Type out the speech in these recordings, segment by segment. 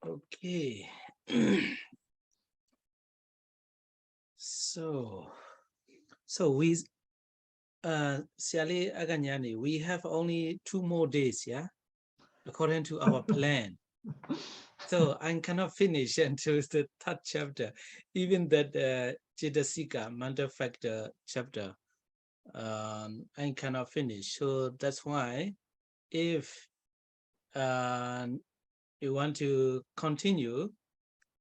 Okay. So we Siali Aganyani, we have only 2 more days, yeah, according to our plan. So I cannot finish until the third chapter, even that Chitasika, mental factor chapter, I cannot finish. So that's why if you want to continue,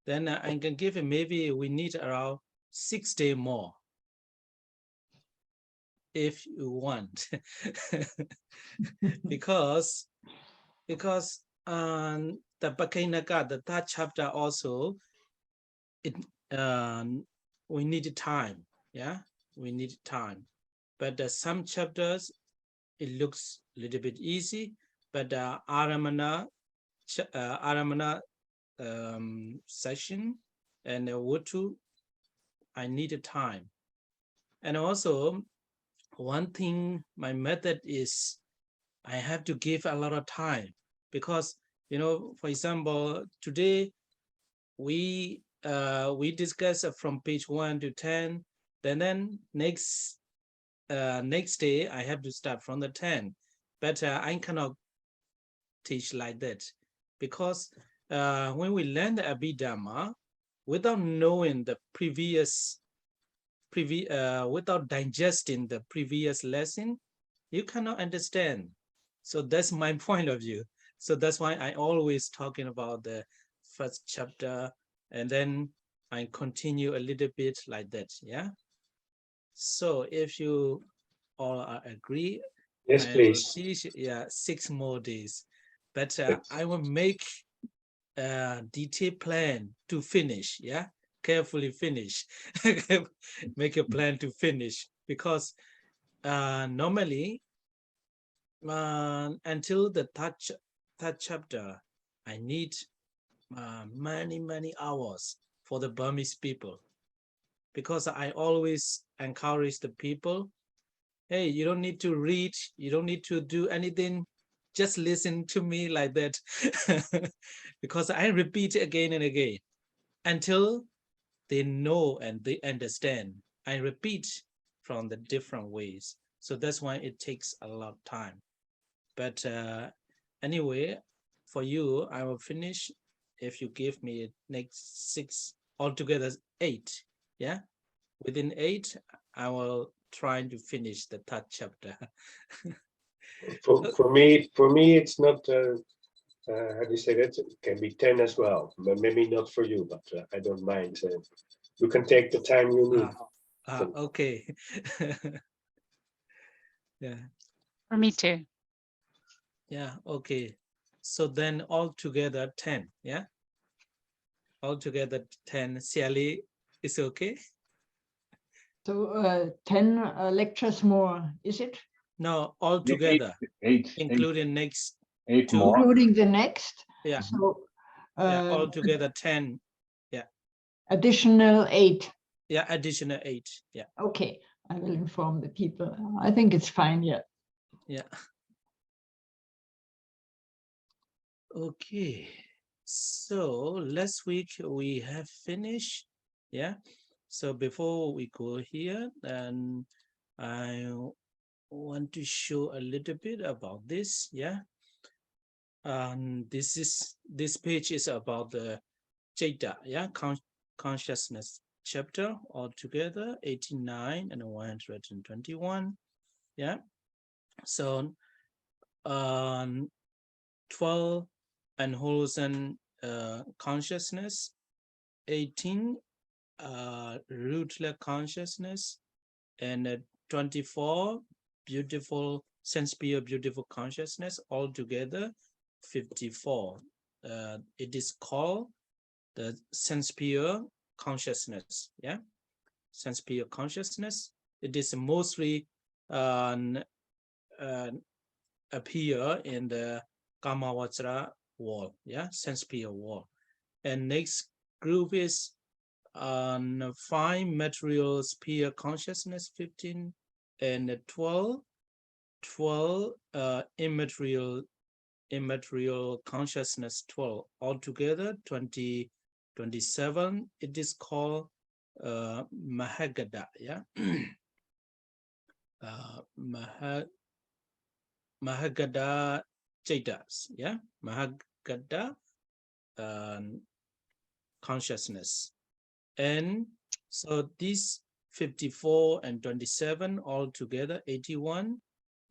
then I can give it, maybe we need around 6 days more. If you want, because the Bhakti-naka, the third chapter also, it we need time, yeah, we need time. But some chapters it looks a little bit easy, but Aramana session and Vutu, I need time. And also one thing, my method is I have to give a lot of time, because for example, today we discuss from page 1 to 10, then next day I have to start from the 10, but I cannot teach like that, because when we learn the Abhidhamma without knowing the without digesting the previous lesson, you cannot understand. So that's my point of view. So that's why I always talking about the first chapter, and then I continue a little bit like that. Yeah. So if you all agree, Yes, I will please. teach 6 more days, but I will make a detailed plan to finish. Yeah, carefully finish. Make a plan to finish, because normally until the third chapter, I need many hours for the Burmese people, because I always encourage the people, hey, you don't need to read, you don't need to do anything, just listen to me like that. Because I repeat again and again until they know and they understand. I repeat from the different ways. So that's why it takes a lot of time. But anyway, for you, I will finish if you give me next 6, altogether 8. Yeah, within 8, I will try to finish the third chapter. For me, it's not. How do you say that? It can be 10 as well, but maybe not for you. But I don't mind. You can take the time you need. Okay. Yeah. For me too. Yeah. Okay. So then altogether 10. Yeah. Altogether 10. Siali is okay. So 10 lectures more, is it? No, altogether, Eight. including next 8 2. more. Including the next. Yeah. So altogether 10. Yeah. Additional 8. Yeah. Additional 8. Yeah. Okay, I will inform the people. I think it's fine. Yeah. Yeah. Okay. So last week we have finished. Yeah. So before we go here, then I want to show a little bit about this. Yeah. This page is about the Jeta, yeah, consciousness chapter altogether, 89 and 121. Yeah. So 12 unwholesome consciousness, 18 rootless consciousness, and 24 beautiful sense pure beautiful consciousness, altogether 54. It is called the sense pure consciousness. Yeah, sense pure consciousness. It is mostly appear in the Kamavajra wall. Yeah, sense pure wall. And next group is on 5 material sphere consciousness, 15, and 12 immaterial immaterial consciousness 12. Altogether 27. It is called Mahagada. Yeah. Mahagada Chaitas. Yeah. Mahagada consciousness. And so these 54 and 27 all together 81.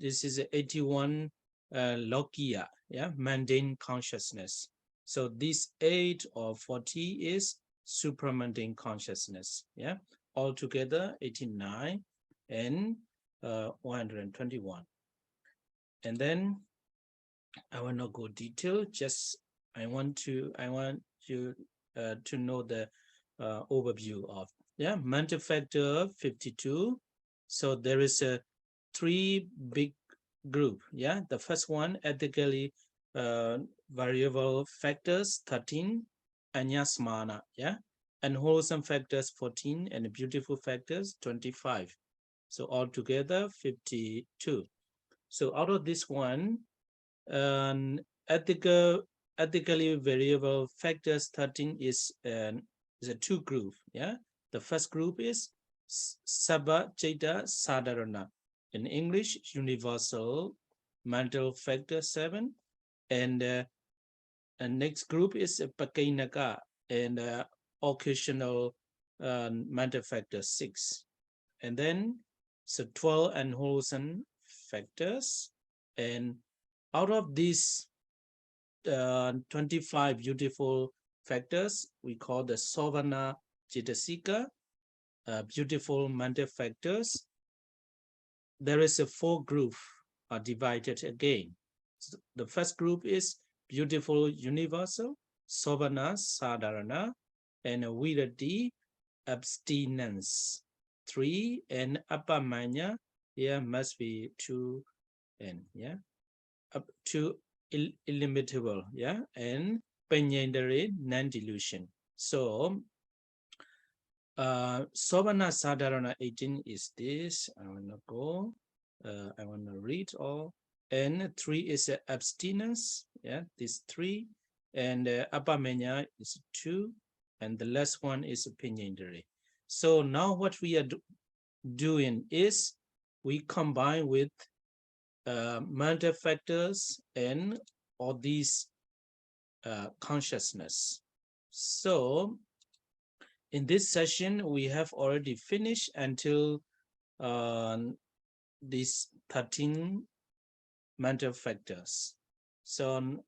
This is 81 Lokiya, yeah, mundane consciousness. So this 8 or 40 is supramundane consciousness, yeah, all together 89 and 121. And then I will not go detail. Just I want you to know the overview of mental factor 52. So there is a 3 big group. Yeah, the first one ethically variable factors 13, anyasmana. Yeah, and wholesome factors 14, and beautiful factors 25. So altogether 52. So out of this one, ethically variable factors 13 is a 2 group. Yeah, the first group is Sabha Chaita Sadharana. In English, universal mental factor 7, and next group is Pakainaka and occasional mental factor 6, and then so 12 unwholesome factors, and out of these 25 beautiful factors, we call the Sovana Chitasika, beautiful mental factors. There is a 4 group are divided again. So the first group is beautiful universal, Sovana Sadharana, and Virati abstinence 3, and Apamanya, here must be 2 and up to illimitable, and Penyendere non-delusion. So Sovana Sadharana 18 is this. I want to go. I want to read all. And 3 is abstinence. This 3. And Apamenya is 2. And the last one is Penyendere. So now what we are doing is we combine with mental factors and all these consciousness. So in this session, we have already finished until these 13 mental factors. So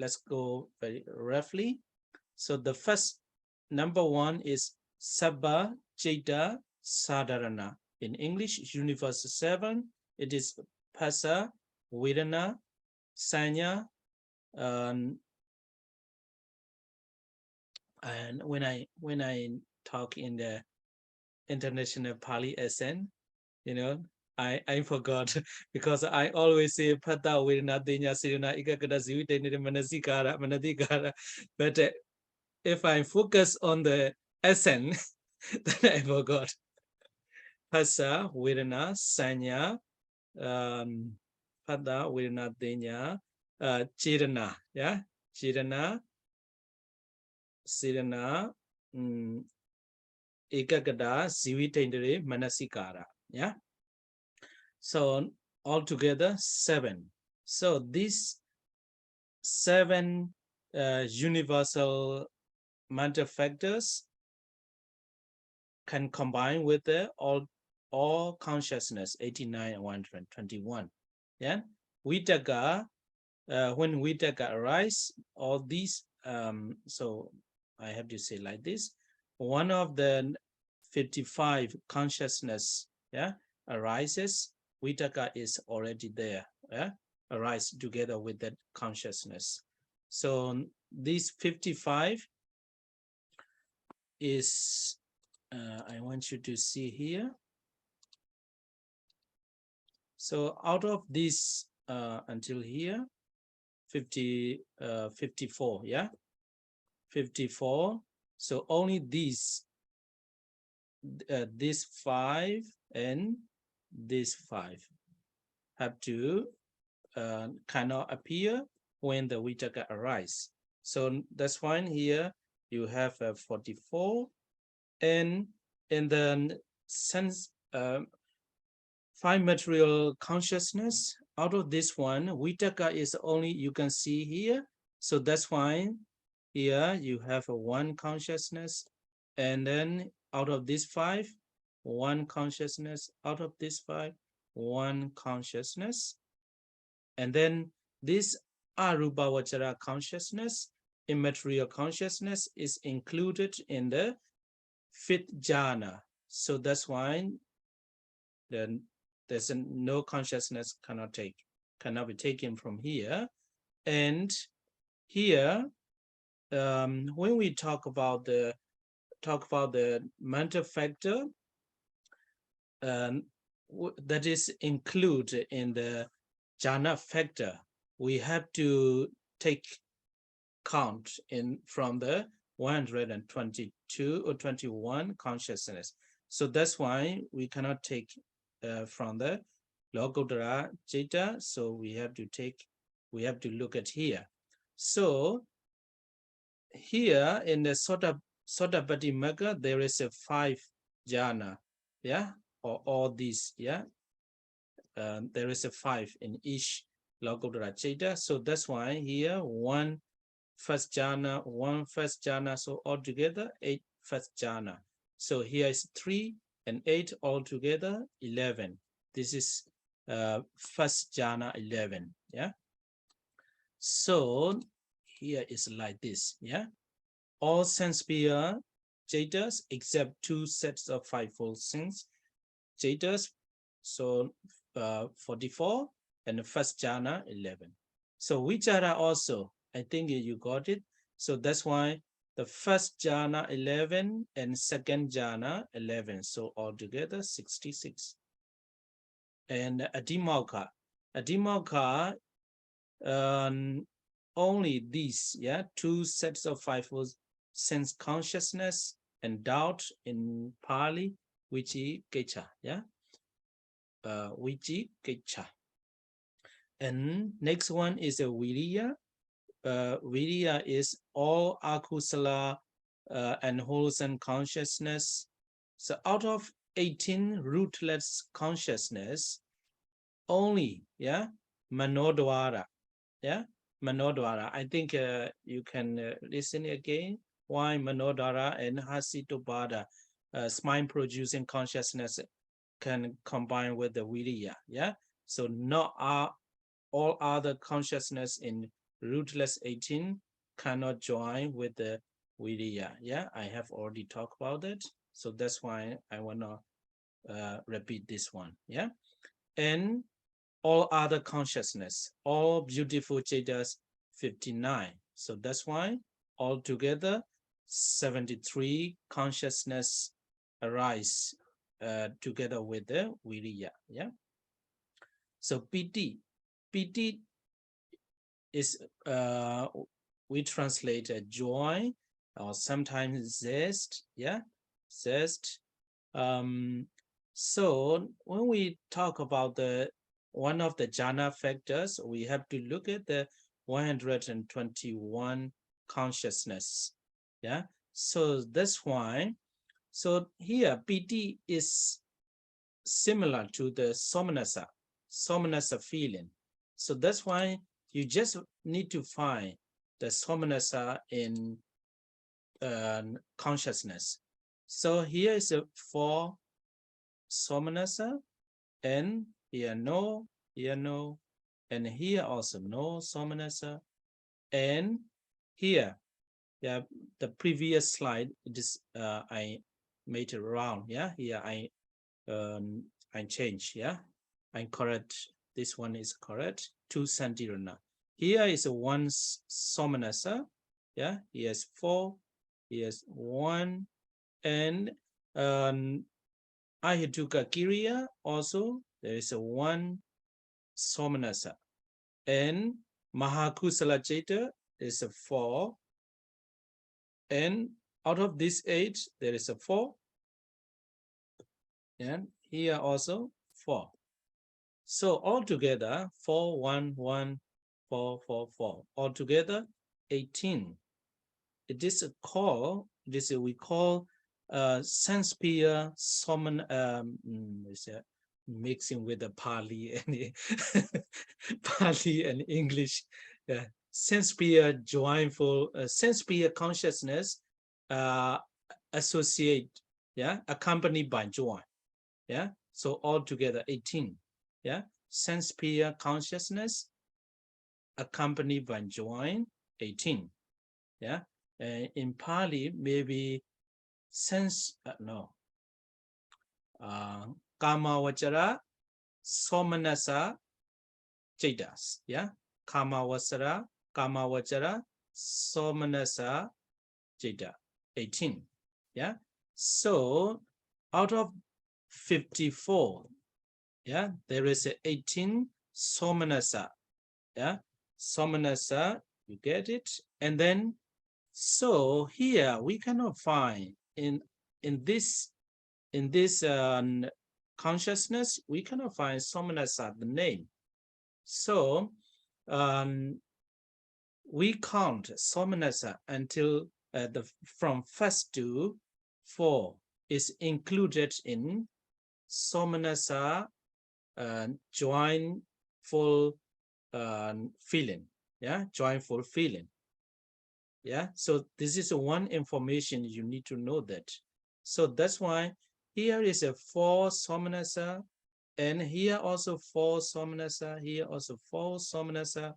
let's go very roughly. So the first, number 1 is Sabha Chaita Sadharana. In English, universal 7. It is Phassa, Vedana, Sanya, and when I talk in the international Pali accent, I forgot because I always say Phata Vedana Denya Sirana Ikakada Zivite Manasikara Manadikara. But if I focus on the accent, then I forgot. Phassa, Vedana, Sanya, Phata Vedana Denya, Chirana, Chirana, Sirana, Ekagada, Sivitendere, Manasikara. So altogether 7. So these 7 universal mental factors can combine with the all consciousness 89 and 121. Vitaka, when Vitaka arise, all these so I have to say like this, one of the 55 consciousness arises, Vitaka is already there, arise together with that consciousness. So these 55 is I want you to see here. So out of this until here 54, 54. So only these this 5 and this 5 have to cannot appear when the Vitaka arise. So that's why here you have 44, and in the sense five material consciousness, out of this one, Vitaka is only, you can see here. So that's why here you have a one consciousness, and then out of these five, one consciousness, out of this five, one consciousness. And then this Arubhavachara consciousness, immaterial consciousness, is included in the fifth jhana. So that's why then there's no consciousness cannot be taken from here. And here, when we talk about the mental factor, that is included in the jhana factor, we have to take count in from the 122 or 21 consciousness. So that's why we cannot take from the Lokuttara Citta. So we have to look at here. So here in the Sotapaddi Magga, there is a 5 jhana, yeah, or all these, yeah. There is a 5 in each Lokuttara Citta. So that's why here one first jhana, so altogether 8 first jhana. So here is 3 and 8 altogether 11. This is first jhana 11, yeah. So here is like this, yeah. All sense-sphere jhatas except 2 sets of fivefold sense jhatas. So 44 and the first jhana 11. So vichara also, I think you got it. So that's why the first jhana 11 and second jhana 11. So altogether 66. And adhimokha, only these, yeah, 2 sets of fivefold sense consciousness and doubt in Pali, vicikiccha, yeah, vicikiccha. And next one is a viriya. Viriya is all akusala and wholesome consciousness. So out of 18 rootless consciousness, only, yeah, manodvara, yeah, manodvara. I think you can listen again why manodvara and hasitopada, spine producing consciousness, can combine with the viriya, yeah. So not all other consciousness in rootless 18 cannot join with the viriya, yeah. I have already talked about it, so that's why I want to repeat this one, yeah. And all other consciousness, all beautiful jhatas 59. So that's why altogether 73 consciousness arise together with the viriya, yeah. So piti is we translate a joy or sometimes zest, yeah, zest. So when we talk about the one of the jhana factors, we have to look at the 121 consciousness, yeah. So that's why, so here piti is similar to the somanasa feeling. So that's why you just need to find the somanasa in consciousness. So here is a 4 somanasa, and here no, and here also no somanasa, and here, yeah, the previous slide, it is I made it wrong, yeah. Here I change, yeah, I correct. This one is correct. 2 santirana. Here is a 1 somanasa, yeah. Here's 4. Here's 1, and ahituka kiriya also there is a 1 somanasa, and mahakusala citta is a 4, and out of these 8 there is a 4, and here also 4. So altogether 4, 1, 1, 4, 4, 4. Altogether, 18. It is a call, we call Sanskrit mixing with the Pali and Pali and English. Sanskrit joyful, Sanskrit consciousness associate, accompanied by joy. So altogether 18. Sanskrit consciousness accompanied by joy, 18. In Pali, maybe Kama Vachara Somanasa Jaitas. Kama Vachara Somanasa Jaita, 18. So out of 54, there is 18 Somanasa. Somanasa, you get it? And then, so here we cannot find in this consciousness, we cannot find Somanasa, the name. So we count Somanasa until from 1st to 4 is included in Somanasa joyful feeling. Joyful feeling. So this is one information you need to know that. So that's why here is a 4 Somanasa, and here also 4 Somanasa, here also 4 Somanasa,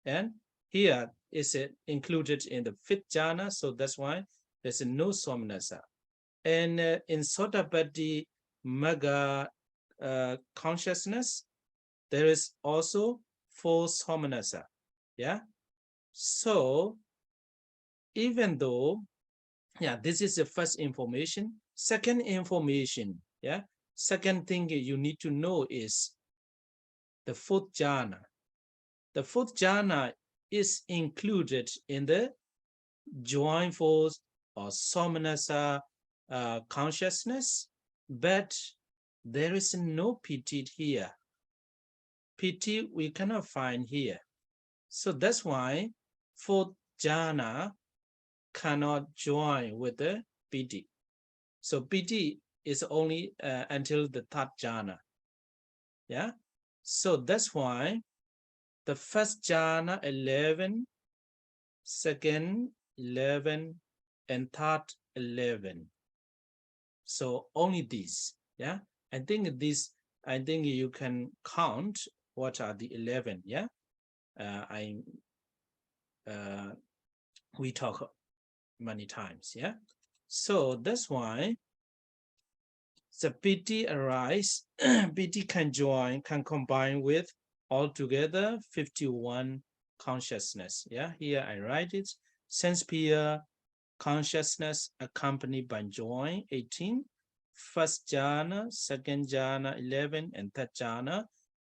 and here is included in the 5th jhana, so that's why there's no Somanasa. And in Sotapatti Magga consciousness, there is also 4 Somanasa. So even though, this is the first information. Second information, second thing you need to know is the 4th jhana. The 4th jhana is included in the joyful or Somanasa consciousness, but there is no piti here. Piti we cannot find here. So that's why 4th jhana cannot join with the piti. So piti is only until the 3rd jhana. So that's why the 1st jhana 11, 2nd 11, and 3rd 11. So only these. I think you can count what are the 11. We talk many times. So that's why the piti arise. Piti can combine with altogether 51 consciousness. Here I write it. Sense-peer consciousness accompanied by joy, 18. 1st jhana, 2nd jhana, 11, and 3rd jhana,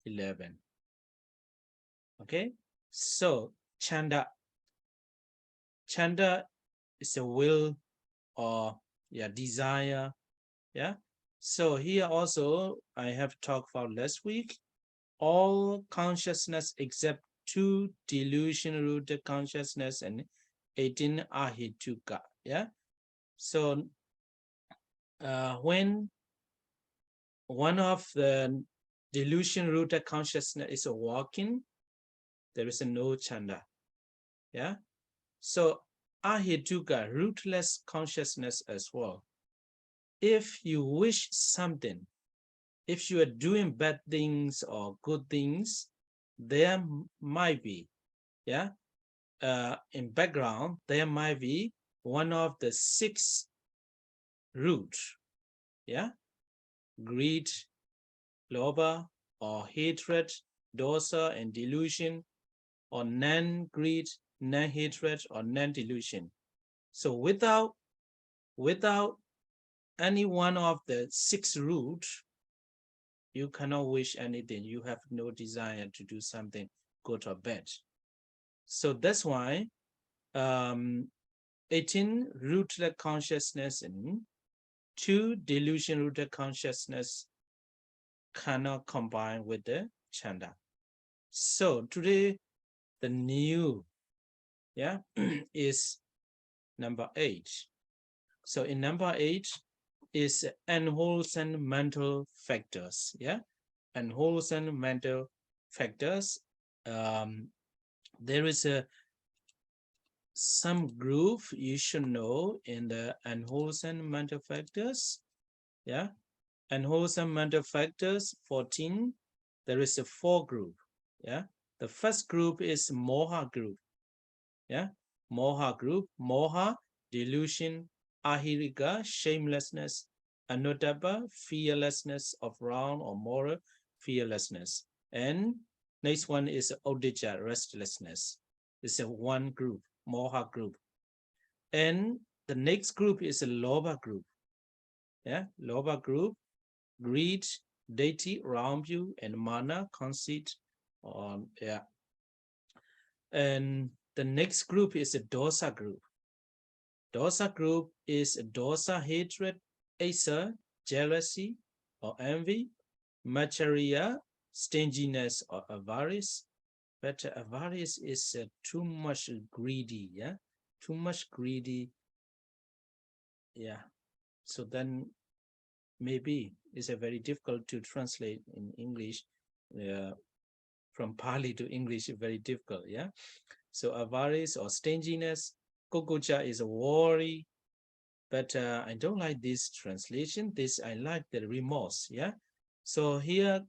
11. Okay, so chanda. Chanda is a will or desire. So here also I have talked about last week. All consciousness except 2 delusion-rooted consciousness and 18 ahituka. So when one of the delusion-rooted consciousness is walking, there is no chanda. So ahituka, rootless consciousness as well. If you wish something, if you are doing bad things or good things, there might be, in background, there might be one of the 6 roots, greed, lobha, or hatred, dosa, and delusion, or non-greed, non-hatred, or non-delusion. So without any one of the 6 roots, you cannot wish anything. You have no desire to do something good or bad. So that's why 18 rootless consciousness and 2 delusion-rooted consciousness cannot combine with the chanda. So today the new, yeah, is number 8. So in number 8 is unwholesome mental factors, yeah, unwholesome mental factors. There is some group you should know in the unwholesome mental factors, yeah, unwholesome mental factors 14. There is a 4 group, yeah. The first group is moha group, yeah, moha group. Moha, delusion. Ahirika, shamelessness. Anuttapa, fearlessness of wrong or moral fearlessness. And next one is odija, restlessness. It's a one group, moha group. And the next group is a lobha group, yeah, lobha group. Greed, deity around you, and mana, conceit, yeah. And the next group is a dosa group. Dosa group is dosa, hatred, asa, jealousy or envy, macharia, stinginess or avarice. But avarice is too much greedy, yeah, too much greedy, yeah. So then maybe it's a very difficult to translate in English. From Pali to English is very difficult, yeah. So avarice or stinginess. Kokocha is a worry, but I don't like this translation. This I like the remorse, yeah. So here,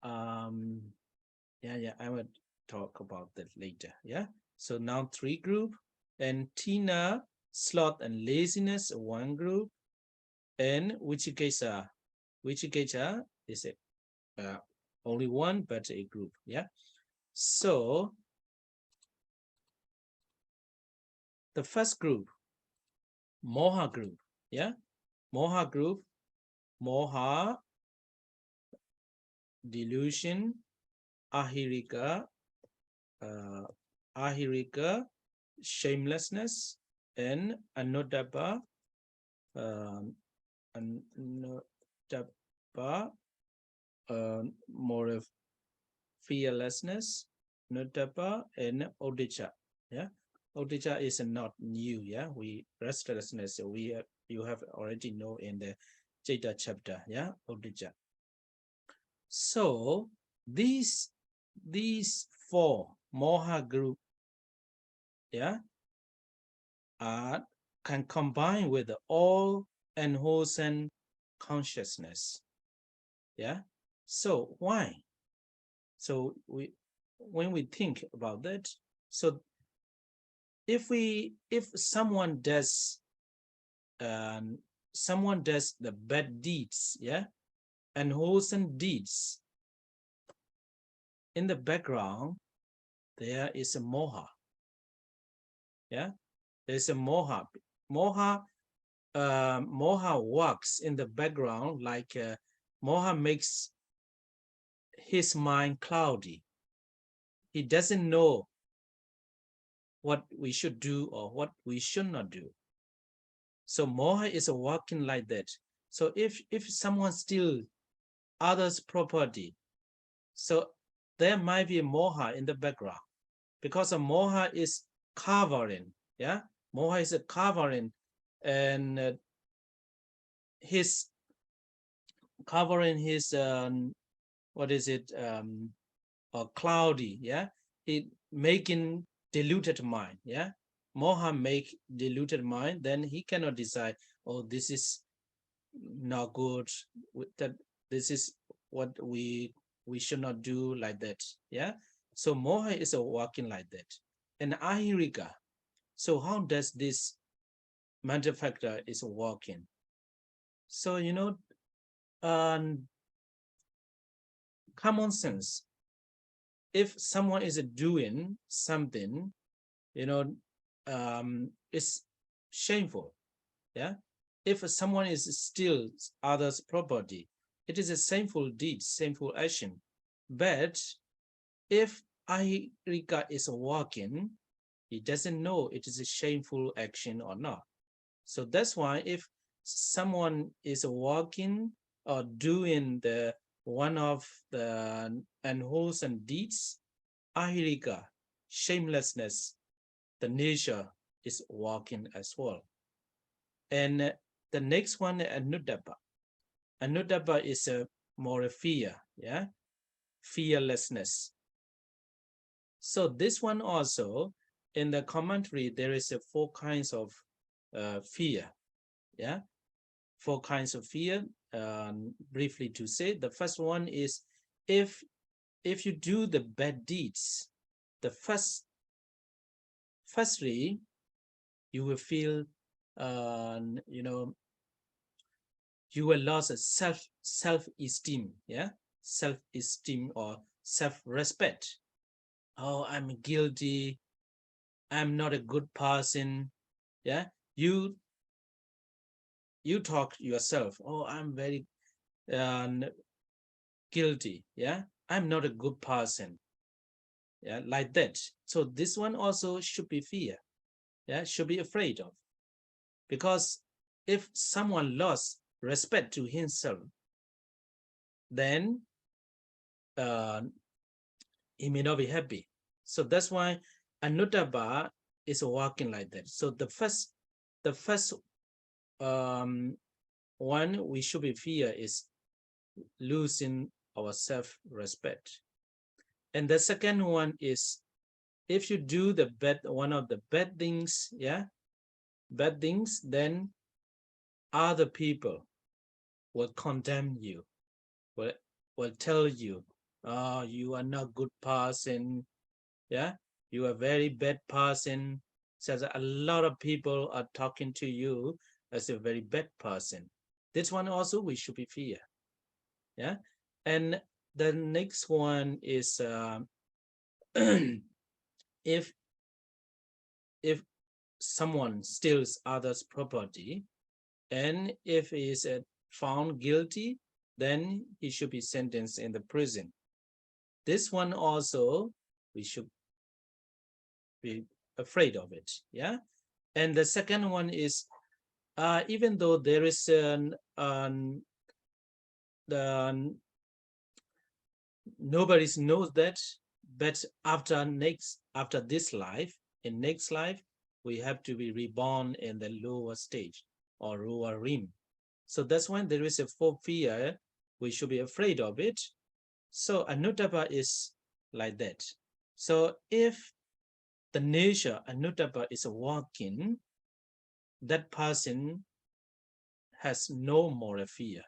yeah, I will talk about that later, yeah. So now 3 group, and tina, sloth and laziness, 1 group, and Vichikesa is a only one, but a group, yeah. So the first group, moha group, yeah, moha group, moha, delusion, ahirika, shamelessness, and anodapa, more of fearlessness, notapa, and odisha, yeah. Odisha is not new, yeah. We restlessness you have already know in the Jeta chapter, yeah, odisha. So these 4 moha group, yeah, can combine with all unwholesome consciousness, yeah. So why? So when we think about that, so if someone does the bad deeds, yeah, unwholesome deeds, in the background there is a moha, yeah. There's a moha. Moha works in the background like moha makes his mind cloudy. He doesn't know what we should do or what we should not do. So moha is working like that. So if someone steals others' property, so there might be a moha in the background, because a moha is covering, yeah. Moha is covering, and his covering his what is it, or cloudy, yeah. It making diluted mind, yeah. Moha make diluted mind, then he cannot decide, oh, this is not good, that this is what we should not do, like that, yeah. So moha is working like that. And ahirika, so how does this mental factor is working? So common sense, if someone is doing something, it's shameful, yeah. If someone is steal others' property, it is a shameful deed, shameful action. But if ahirika is working, he doesn't know it is a shameful action or not. So that's why if someone is working or doing the one of the unwholesome deeds, ahirika, shamelessness, the nature is walking as well. And the next one, anuttappa. Anuttappa is more a fear, yeah, fearlessness. So this one also, in the commentary, there is 4 kinds of fear, yeah, 4 kinds of fear. Briefly to say, the first one is if you do the bad deeds, the firstly you will feel you will lose a self-esteem, yeah, self-esteem or self-respect. Oh, I'm guilty, I'm not a good person, yeah, you talk yourself, oh, I'm very guilty, yeah, I'm not a good person, yeah, like that. So this one also should be fear, yeah, should be afraid of, because if someone lost respect to himself, then he may not be happy. So that's why anuttappa is working like that. So the first one we should be fear is losing our self-respect. And the second one is if you do the one of the bad things, yeah, bad things, then other people will condemn you, will tell you, oh, you are not good person, yeah, you are very bad person. Says a lot of people are talking to you as a very bad person. This one also we should be fear, yeah. And the next one is if someone steals others property, and if he is found guilty, then he should be sentenced in the prison. This one also we should be afraid of it, yeah. And the second one is even though there is nobody knows that, but after this life, in next life, we have to be reborn in the lower stage or lower realm. So that's when there is a fear, we should be afraid of it. So anuttappa is like that. So if the nature anuttappa is working, that person has no more fear.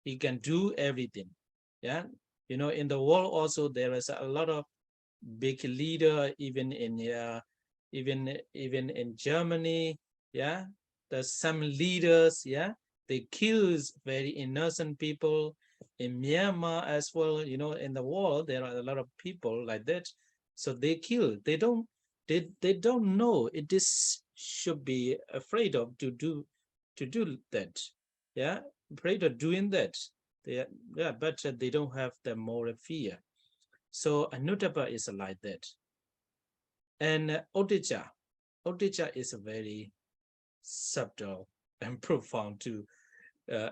He can do everything. Yeah. In the world also there is a lot of big leader, even in in Germany. Yeah. There's some leaders, yeah, they kill very innocent people. In Myanmar as well, in the world there are a lot of people like that. So they kill. They don't know it is should be afraid of to do that. Yeah, afraid of doing that. Yeah, but they don't have the moral fear. So anuttappa is like that. And Odija is a very subtle and profound to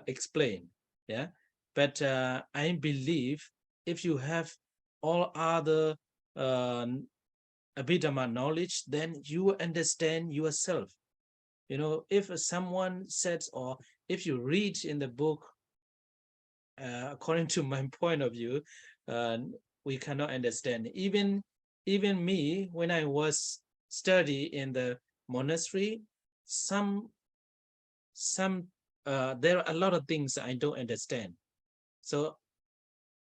explain. Yeah, but I believe if you have all other Abhidhamma knowledge, then you understand yourself. If someone says, or if you read in the book, according to my point of view, we cannot understand. Even me, when I was study in the monastery, there are a lot of things I don't understand. So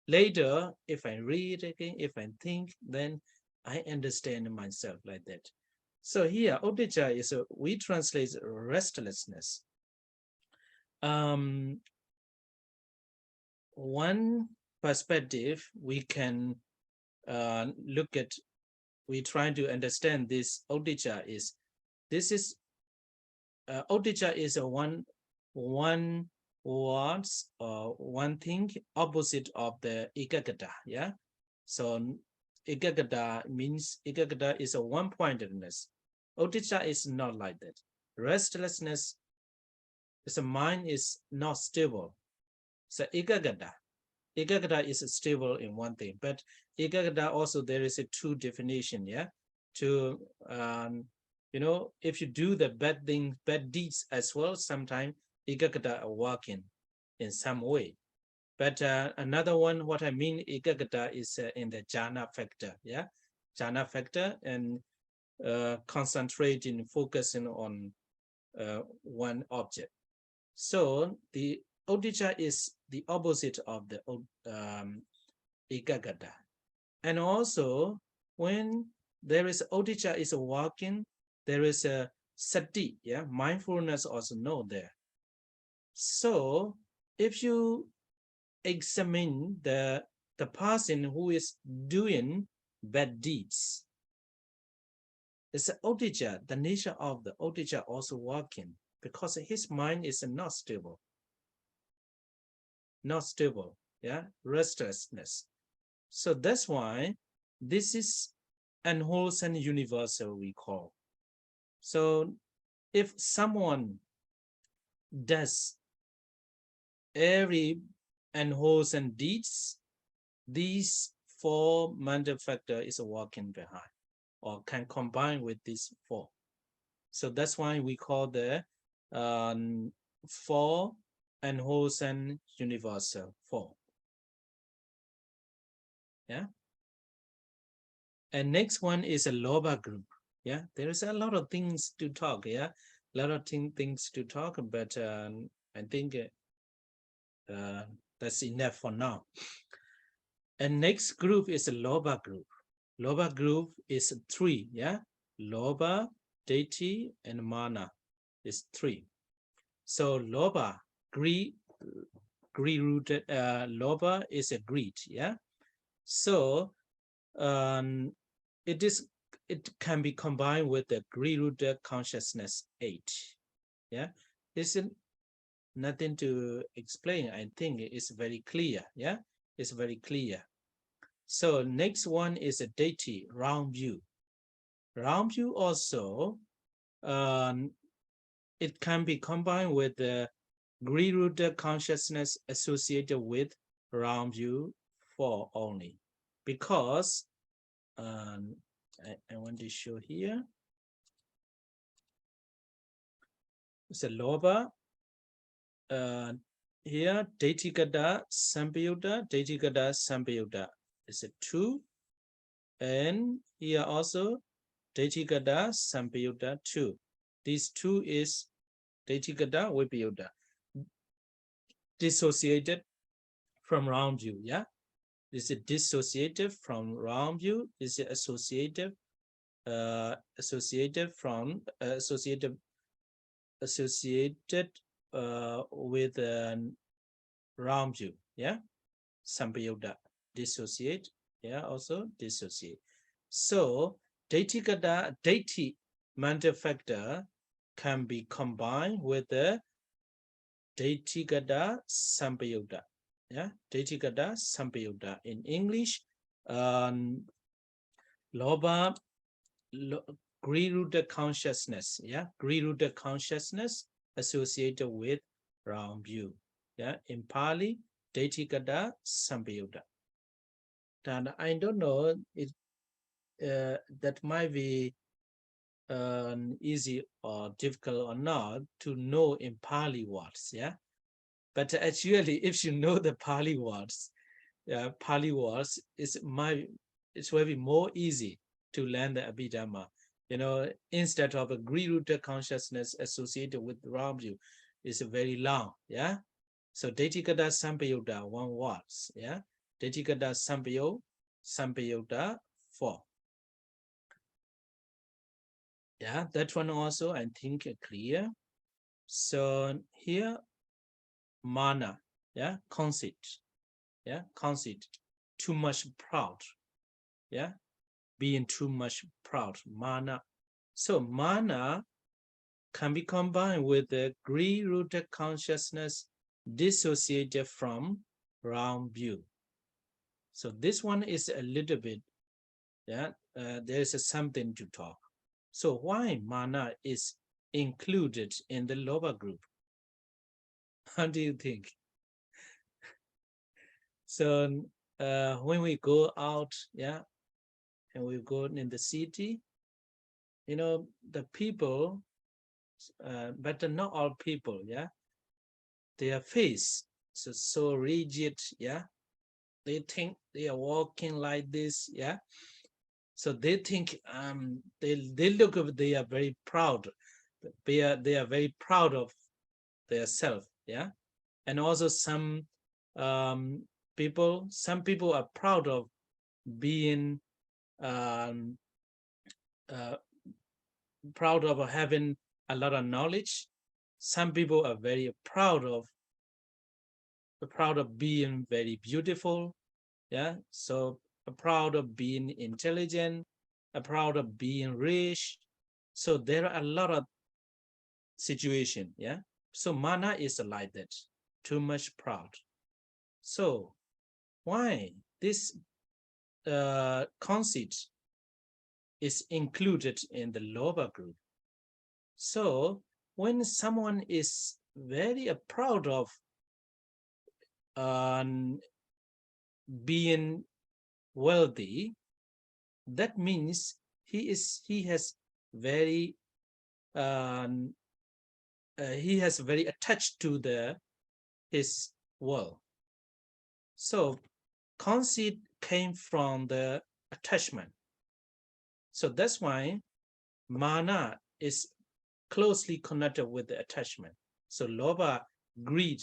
later, if I read again, if I think, then I understand myself like that. So here, Odija is we translate restlessness. One perspective we can look at, we try to understand this Odija is, Odija is a one words or one thing opposite of the Ekagata, yeah. So Ekagata means, Ekagata is a one-pointedness. Odija is not like that. Restlessness is a mind is not stable. So Ekagata is stable in one thing, but Ekagata also there is a two definition, yeah. To you know, if you do the bad things, bad deeds as well, sometimes ekagata are working in some way. But another one, what I mean, ekagata is in the jhana factor, yeah, jhana factor, and concentrating, focusing on one object. So the udhijja is the opposite of the ekagata. And also, when there is udhijja is working, there is a sati, yeah, mindfulness also know there. So if you examine the person who is doing bad deeds, it's udhijja, the nature of the udhijja also working, because his mind is not stable, yeah, restlessness. So that's why this is unwholesome universal, we call. So if someone does every unwholesome deeds, these four mental factor is working behind, or can combine with these four. So that's why we call the four unwholesome universal, four. Yeah. And next one is a lobha group. Yeah, there is a lot of things to talk. Yeah, a lot of things to talk, but I think that's enough for now. And next group is a lobha group. Lobha group is three. Yeah, lobha, deity, and mana is three. So lobha, greed rooted. Lobha is a greed. Yeah. So it can be combined with the greed-rooted consciousness 8. Yeah, this is nothing to explain. I think it's very clear. Yeah, it's very clear. So next one is a deity, round view. Round view also, it can be combined with the greed-rooted consciousness associated with round view 4 only, because I want to show here. It's a lobha. Here, Daitikada Sampayuta is a 2. And here also, Daitikada Sampayuta 2. These 2 is Daitikada Vipayuta, dissociated from round view. Yeah, this is dissociated from round view. This is associated from associated with round view. Yeah, Sampayuta, dissociate. Yeah, also dissociate. So Daitikada, deity mental factor can be combined with the Daitikada Sampayuta. Yeah, Daitikada Sampayuta. In English, lobha, greed-rooted consciousness. Yeah, greed-rooted consciousness associated with round view. Yeah, in Pali, Daitikada Sampayuta. And I don't know, it that might be easy or difficult or not to know in Pali words. Yeah, but actually, if you know the Pali words, it's very more easy to learn the Abhidhamma. You know, instead of a greed-rooted consciousness associated with round view, it's very long. Yeah, so Daitikada Sampayuta, one words. Yeah, Daitikada Sampayuta 4. Yeah, that one also I think clear. So here, mana, yeah, conceit, yeah, conceit, too much proud, yeah, being too much proud, mana. So mana can be combined with the greed-rooted consciousness dissociated from round view. So this one is a little bit, yeah, there's something to talk. So why mana is included in the lobha group? How do you think? So when we go out, yeah, and we go in the city, you know, the people, but not all people, yeah, their face is so rigid, yeah. They think they are walking like this, yeah. So they think they look they are very proud. They are very proud of their self, yeah. And also some some people are proud of being um, uh, proud of having a lot of knowledge. Some people are very proud of being very beautiful, yeah. So proud of being intelligent, proud of being rich. So there are a lot of situation, yeah. So mana is like that, too much proud. So why this conceit is included in the lower group? So when someone is very proud of being wealthy, that means he has very attached to his world. So conceit came from the attachment. So that's why mana is closely connected with the attachment. So lobha, greed,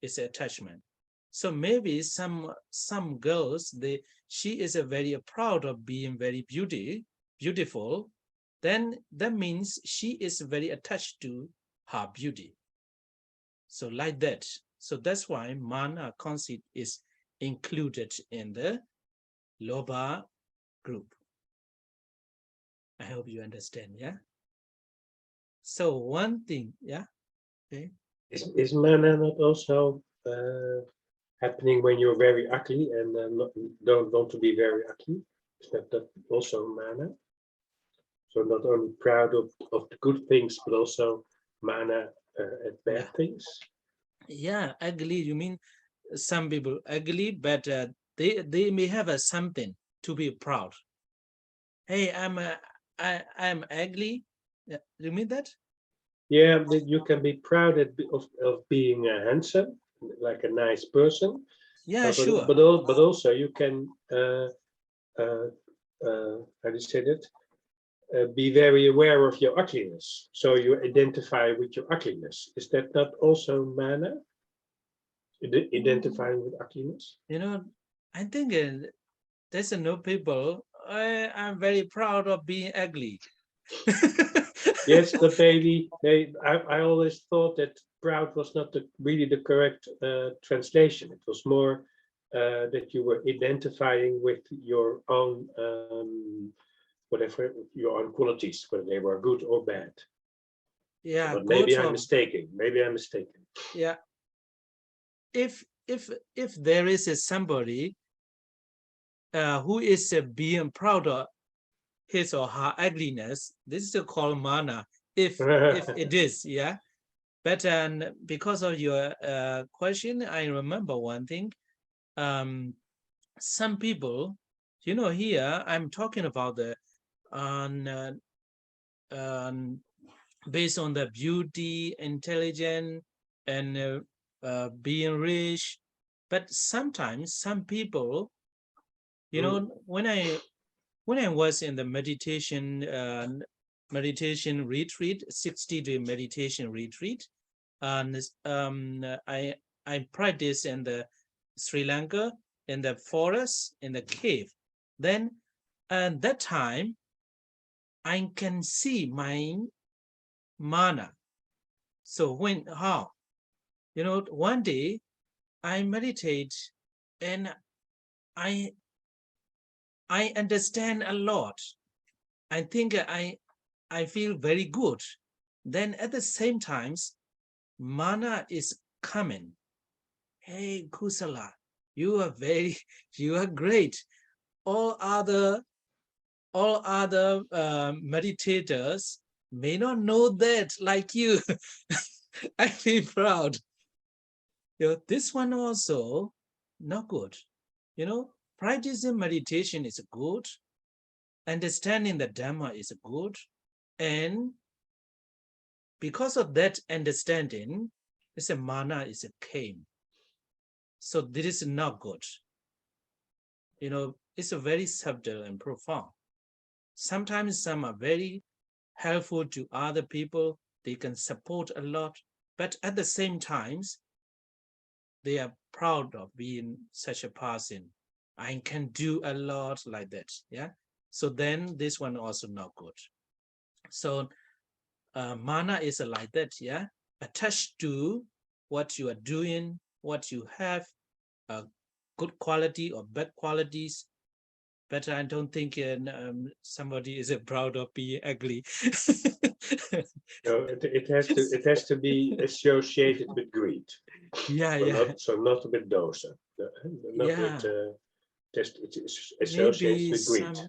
is attachment. So maybe some girls, she is very proud of being very beautiful. Then that means she is very attached to her beauty. So like that. So that's why mana conceit is included in the lobha group. I hope you understand, yeah? So one thing, yeah? Okay. Is mana not also happening when you're very ugly and don't want to be very ugly? Is that also mana? So not only proud of the good things, but also mana at bad things. Yeah, ugly. You mean some people ugly, but they may have something to be proud. Hey, I'm ugly. Yeah, you mean that? Yeah, you can be proud of being handsome, like a nice person. Yeah, sure. But also you can how do you say that? Be very aware of your ugliness. So you identify with your ugliness. Is that not also mana? Identifying with ugliness? You know, I think there's no people. I'm very proud of being ugly. Yes, but I always thought that proud was not really the correct translation. It was more that you were identifying with your own whatever your own qualities, whether they were good or bad. Yeah, But good maybe I'm or mistaken. Maybe I'm mistaken. yeah. If there is somebody who is being proud of his or her ugliness, this is called mana. If it is, yeah. But because of your question, I remember one thing. Some people, you know, here I'm talking about the on based on the beauty, intelligence, and being rich. But sometimes some people, you know, when I was in the meditation retreat, 60-day meditation retreat, and I practice in the Sri Lanka, in the forest, in the cave. Then at that time, I can see my mana. So how? You know, one day I meditate and I understand a lot. I think I feel very good. Then at the same times, mana is coming. Hey, Kusala, you are great. All other meditators may not know that like you. I feel proud. You know, this one also not good. Practicing meditation is good. Understanding the Dhamma is good. And because of that understanding, it's a mana is a came. So this is not good. It's a very subtle and profound. Sometimes some are very helpful to other people. They can support a lot, but at the same times, they are proud of being such a person. I can do a lot like that. Yeah. So then this one also not good. So mana is like that. Yeah. Attached to what you are doing, what you have, good quality or bad qualities. But I don't think somebody is proud of being ugly. No, it has to be associated with greed. Yeah, So yeah, not with dosa, not yeah. with it's associated Maybe with greed.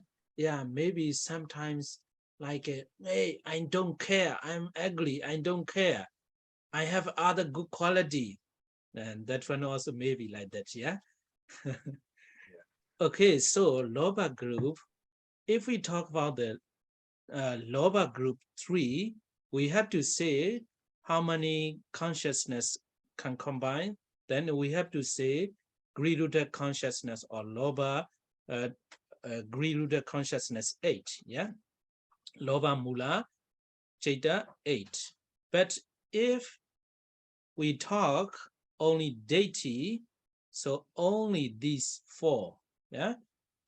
maybe sometimes like, hey, I don't care. I'm ugly. I don't care. I have other good quality, and that one also maybe like that. Yeah. Okay, so Loba group. If we talk about the Loba group 3, we have to say how many consciousness can combine. Then we have to say greed-rooted consciousness or Loba greed-rooted consciousness 8. Yeah, Loba Mula Chaita 8. But if we talk only deity, so only these 4. Yeah,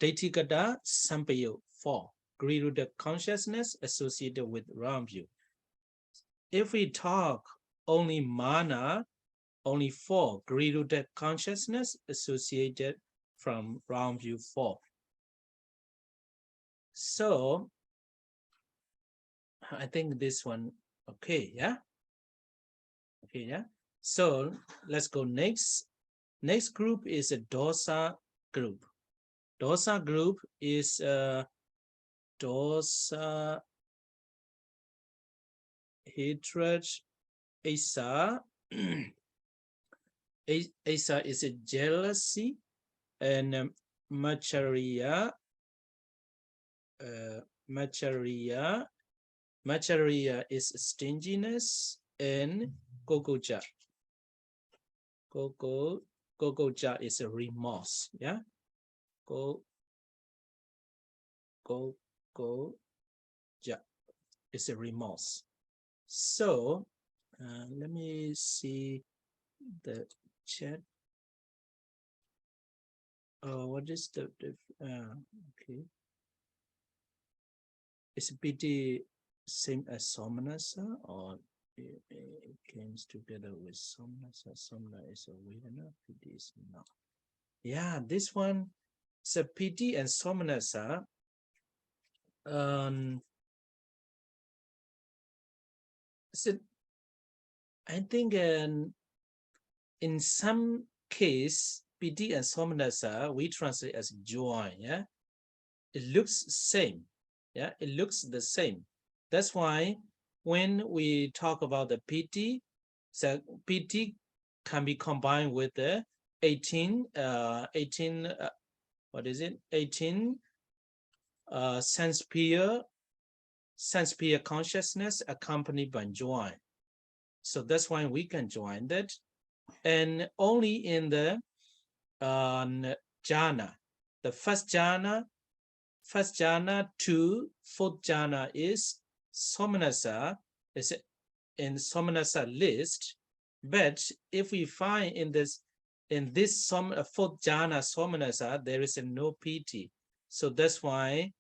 deity kata sampayo 4. Greed-rooted consciousness associated with round view. If we talk only mana, only 4 greed-rooted consciousness associated from round view 4. So I think this one, okay, yeah? Okay, yeah? So let's go next. Next group is a dosa group. Dosa group is dosa, hatred, asa. Asa is a jealousy, and Macharya, Macharya is stinginess, and Gogoja. Gogoja is a remorse. Yeah. Gogoja is a remorse. So let me see the chat. What is the okay? Is piti same as somnasa, or it comes together with somnasa? Somna is a Vedana, piti is not. Yeah, this one is a piti and somnasa. So I think in some case, piti and somnasa we translate as joy. Yeah, it looks same. Yeah, it looks the same. That's why when we talk about the piti, so piti can be combined with the 18 what is it, 18 sense peer consciousness accompanied by joy. So that's why we can join that. And only in the jhana, the first jhana to fourth jhana is somnasa, is in somnasa list. But if we find in this fourth jhana somnasa, there is no piti. So that's why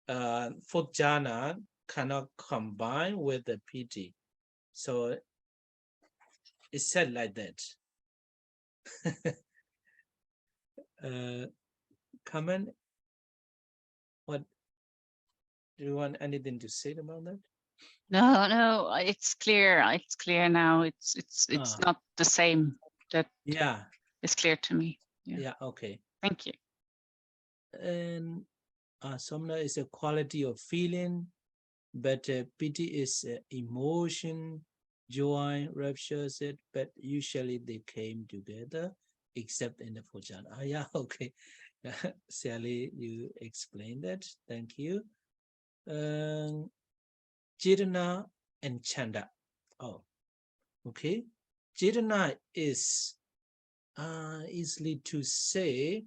fourth jhana cannot combine with the piti. So it's said like that. Comment? What do you want anything to say about that? No, it's clear. It's clear now. It's not the same. That yeah, is clear to me. Yeah. Okay. Thank you. And somna is a quality of feeling, but pity is emotion, joy, rapture, but usually they came together. except in the puja. Yeah, okay. Sally, you explained that. Thank you. Chetana and Chanda. Oh, okay. Chetana is easily to say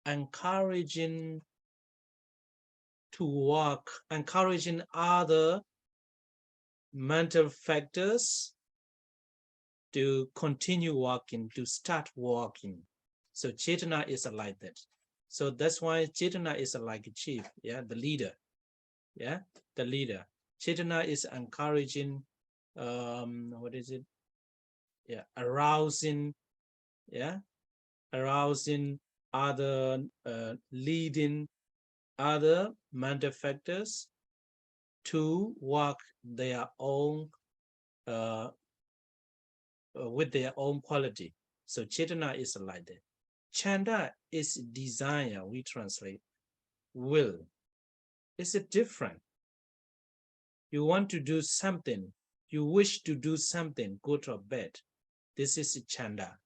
encouraging to work, encouraging other mental factors to continue walking, to start walking. So Chetana is like that. So that's why Chetana is like a chief, yeah, the leader. Yeah, the leader. Chetana is encouraging, what is it? Yeah, arousing, yeah, arousing other, leading other mental factors to walk their own, with their own quality. So Chetana is like that. Chanda is desire, we translate, will. It's a different. You want to do something, you wish to do something, go to bed. This is Chanda.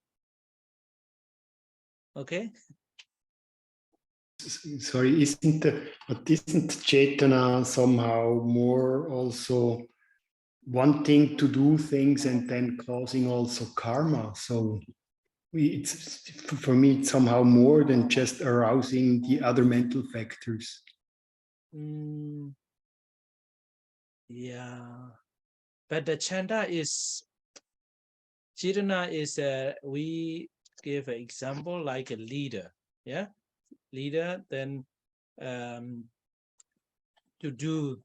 Okay? Sorry, isn't Chetana somehow more also wanting to do things and then causing also karma? So it's, for me, it's somehow more than just arousing the other mental factors. Yeah, but the Chanda is, Chetana is, we give an example like a leader, yeah? Leader, then to do,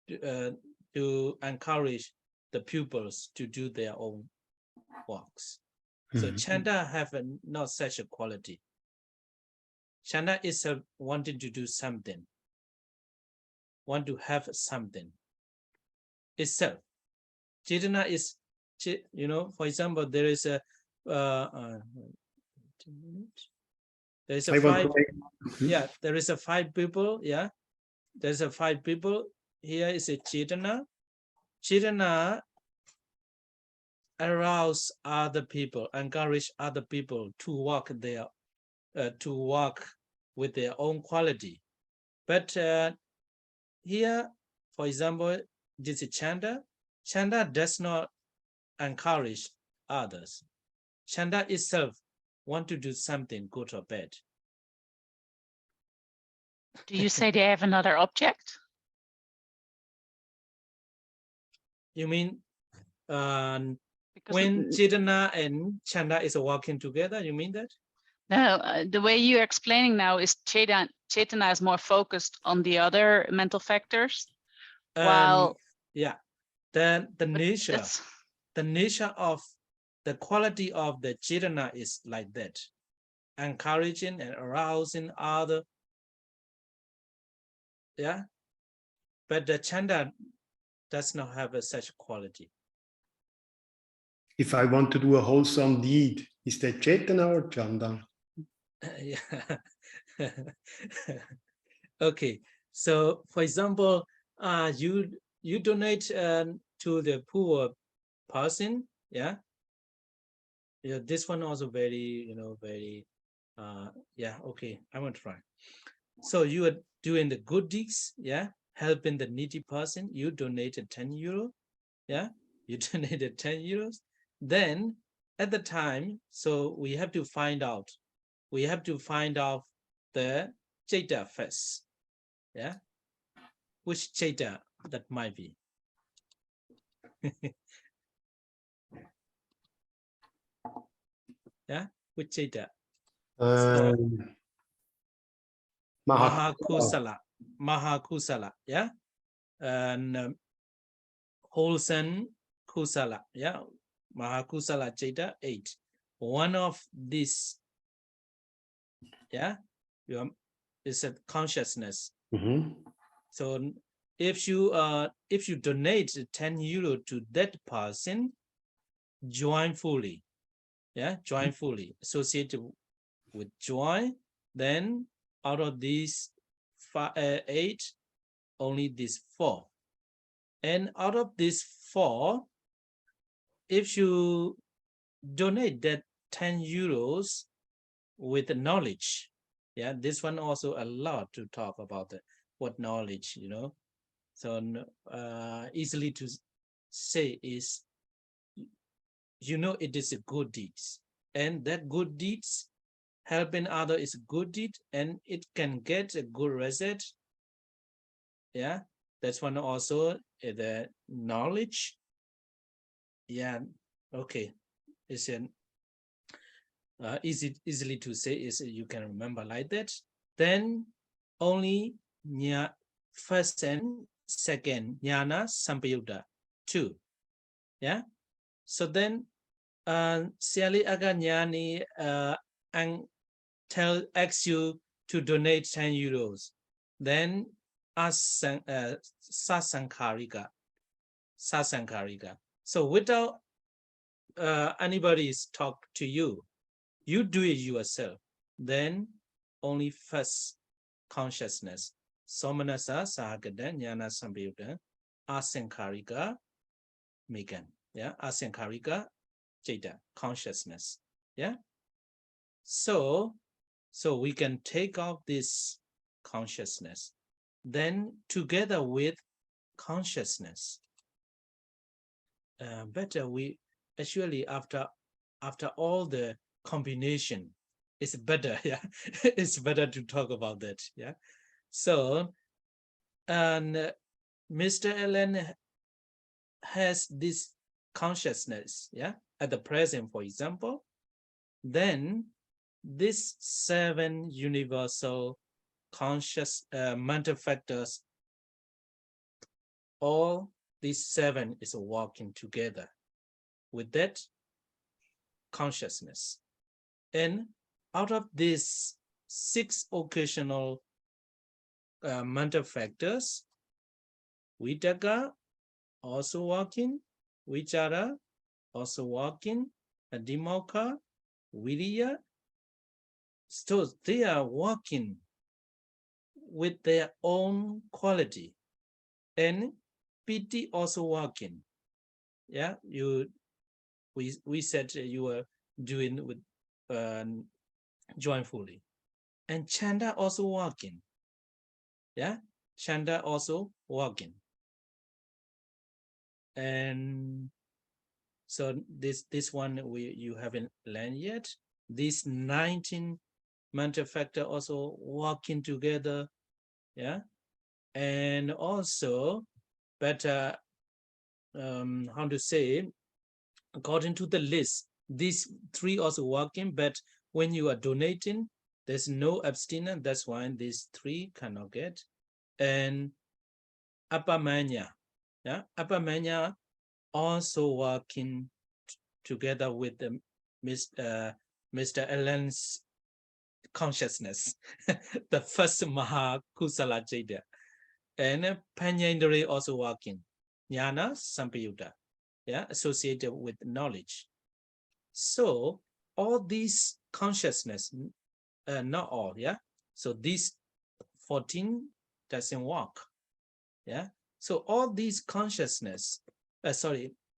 to encourage the pupils to do their own works. So Chanda have not such a quality. Chanda is wanting to do something, want to have something itself. Chetana is, you know, for example, there is a, there is a five, yeah, there is a 5 people, yeah. There's a 5 people. Here is a Chetana. Chetana arouse other people, encourage other people to walk their, to walk with their own quality. But here, for example, this is Chanda. Chanda does not encourage others. Chanda itself want to do something, go to bed. Do you say they have another object? You mean Because when Chetana and Chanda is walking together, you mean that? no, the way you're explaining now is Chetana is more focused on the other mental factors, while yeah, then the nature, that's- the nature of the quality of the Chetana is like that, encouraging and arousing other, yeah. But the Chanda does not have such quality. If I want to do a wholesome deed, is that Chetana or Chanda? Yeah. Okay. So, for example, you donate to the poor person, yeah. Yeah, this one also very, you know, very, yeah. Okay, I want to try. So you are doing the good deeds, yeah, helping the needy person. You donated 10 euro, yeah. You donated 10 euros. Then at the time, so we have to find out. We have to find out the Cheta first, yeah. Which Cheta that might be. Yeah, which Cheta? Mahakusala, Mahakusala, yeah, and wholesome Kusala, yeah, Mahakusala Cheta 8. One of these, yeah, is a consciousness. So if you donate 10 euro to that person, joyfully, yeah, joyfully associated with joy, then out of these 8, only these 4. And out of these 4, if you donate that 10 euros with knowledge. Yeah, this one also a lot to talk about what knowledge, you know. So easily to say is, you know, it is a good deeds, and that good deeds helping other is a good deed, and it can get a good result. Yeah, that's one also the knowledge. Yeah, okay, it's an easily to say is you can remember like that. Then only first and second jnana sampayutta 2. Yeah, so then Siali Aganyani and asks you to donate 10 euros. Then sasankarika. So without anybody's talk to you, you do it yourself. Then only first consciousness. Somanasa sahagada jnana sampayutta asankarika megan. Yeah, asankarika Jada, consciousness. Yeah. So we can take off this consciousness. Then together with consciousness, better we actually after all the combination, it's better. Yeah, it's better to talk about that. Yeah. So, and Mr. Allen has this consciousness. Yeah, at the present, for example. Then these 7 universal conscious mental factors, all these 7 is working together with that consciousness. And out of these 6 occasional mental factors, Vitaka also working, Vichara also working, Adhimokkha, Viriya. So they are working with their own quality, and piti also working. Yeah, we said you were doing with joyfully, and chanda also working. Yeah, chanda also working. And so this one you haven't learned yet. These 19 mental factor also working together. Yeah, and also better how to say, according to the list, these 3 also working, but when you are donating, there's no abstinence. That's why these 3 cannot get. And apamanya, yeah, apamanya also working together with the Mr. Allen's consciousness, the first Maha Kusala Jada. And Panyendri also working, jnana sampayutta, yeah, associated with knowledge. So all these consciousness, not all, yeah. So these 14 doesn't work, yeah. So all these consciousness,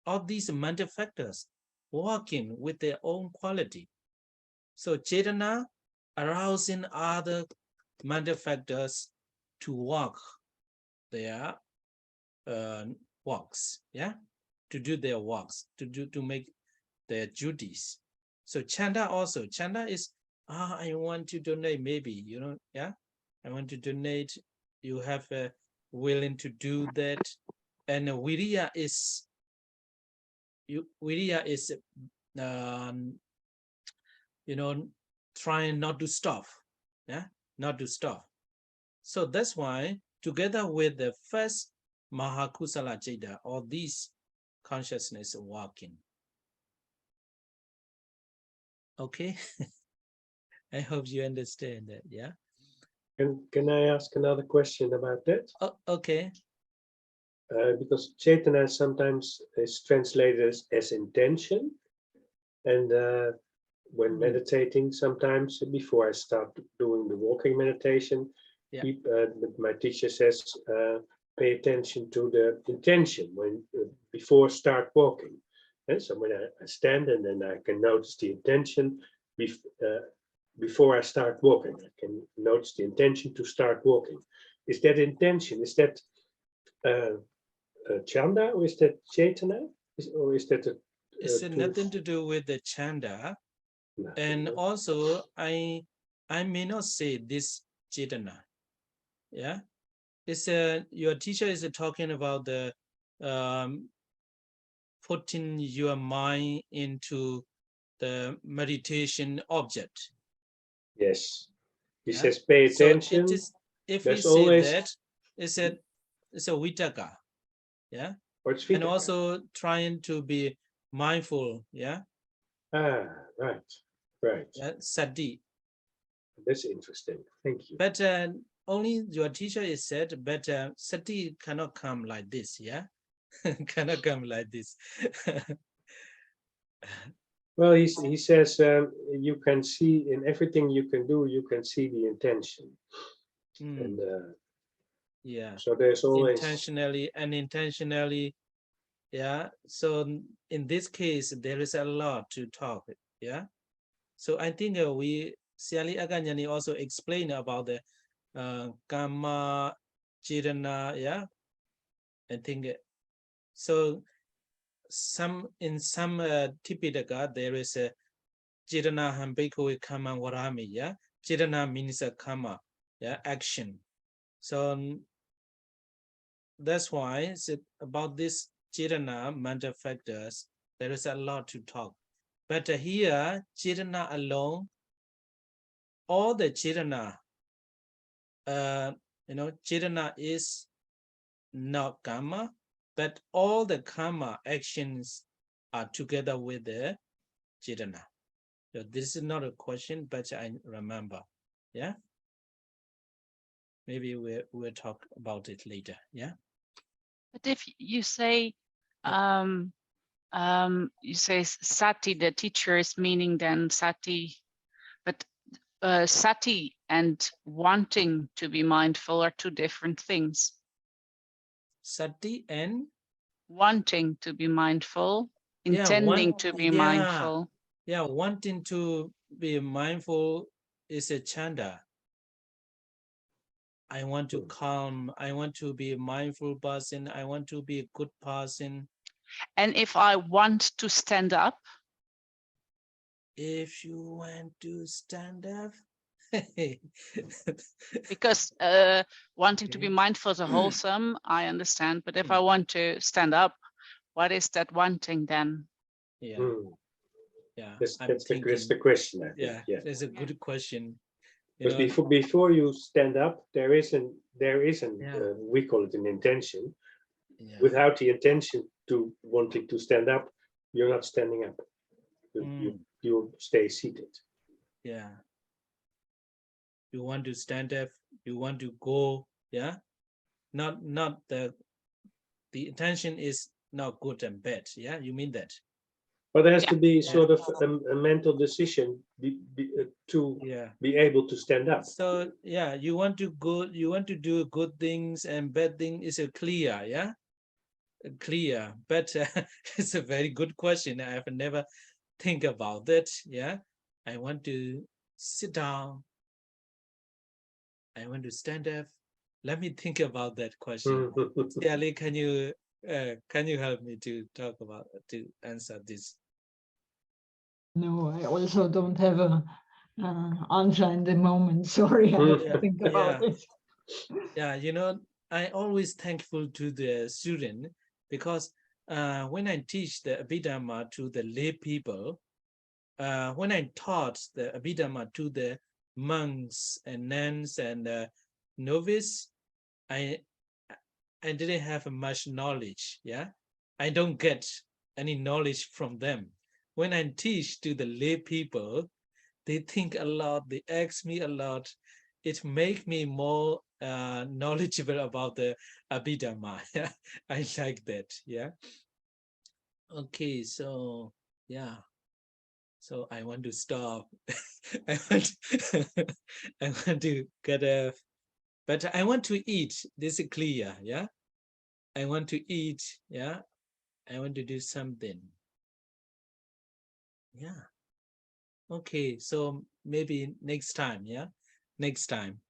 all these mental factors working with their own quality. So Chetana arousing other mental factors to work their works, yeah, to do their works, to make their duties. So chanda also, chanda is, I want to donate, maybe, you know, yeah, I want to donate. You have a willing to do that. And viriya is, you know, trying not to stop, yeah, not to stop. So that's why together with the first Mahakusala Jada, all these consciousness working. Okay. I hope you understand that. Yeah. Can I ask another question about that? Oh, okay. Because Chaitanya sometimes is translated as intention, and when meditating, sometimes before I start doing the walking meditation, Yeah. My teacher says, pay attention to the intention when before start walking. And so when I stand and then I can notice the intention before I start walking, I can notice the intention to start walking. Is that intention? Is that chanda or is that chetana? Or is that a It's nothing to do with the chanda. And also, I may not say this chetana. Yeah, it's your teacher is talking about the putting your mind into the meditation object. Yes, he Yeah? says pay So attention. it is, if we There's say always that, it's a vitaka. Yeah, or it's and vitaka. also trying to be mindful. Yeah, right. yeah, sati. That's interesting. Thank you. But only your teacher is said, but sati cannot come like this. Yeah, cannot come like this. Well, he says you can see in everything you can do, you can see the intention. And yeah, so there's always intentionally, unintentionally. Yeah, so in this case, there is a lot to talk. Yeah, so I think we Siali Aganyani also explained about the Kama Chirana. Yeah, I think so. In some Tipitaka there is a Chirana Hambeko Kama Warami. Yeah, Chirana means a Kama. Yeah, action. So that's why about this Chirana mental factors, there is a lot to talk. But here, Chirana alone, all the Chirana, Chirana is not karma, but all the karma actions are together with the Chirana. So this is not a question, but I remember. Yeah. Maybe we'll talk about it later. Yeah. But if you say, you say sati, the teacher is meaning then sati, but sati and wanting to be mindful are two different things. Sati and wanting to be mindful, intending to be mindful. Yeah, wanting to be mindful is a chanda. I want to calm, I want to be a mindful person, I want to be a good person. And if I want to stand up? If you want to stand up? Because wanting to be mindful is a wholesome, I understand, but if I want to stand up, what is that wanting then? Yeah, yeah. That's the question, I think. Yeah, that's a good question. Because before you stand up, there isn't we call it an intention. Yeah. Without the intention to wanting to stand up, you're not standing up. You stay seated. Yeah. You want to stand up, you want to go, yeah. Not the intention is not good and bad. Yeah, you mean that? But there has to be sort of a mental decision to be able to stand up. So yeah, you want to go, you want to do good things and bad thing is a clear, yeah, clear. But it's a very good question. I have never think about that. Yeah, I want to sit down. I want to stand up. Let me think about that question. Ali, can you help me to talk about to answer this? No, I also don't have a answer in the moment. Sorry, I have to think about it. Yeah, I always thankful to the student because when I teach the Abhidhamma to the lay people, when I taught the Abhidhamma to the monks and nuns and novice, I didn't have much knowledge. Yeah, I don't get any knowledge from them. When I teach to the lay people, they think a lot, they ask me a lot. It make me more knowledgeable about the Abhidhamma. Yeah, I like that. Yeah. Okay, so yeah. So I want to stop. I want to get a, but I want to eat. This is clear. Yeah. I want to eat. Yeah. I want to do something. Yeah. Okay, so maybe next time, yeah? Next time.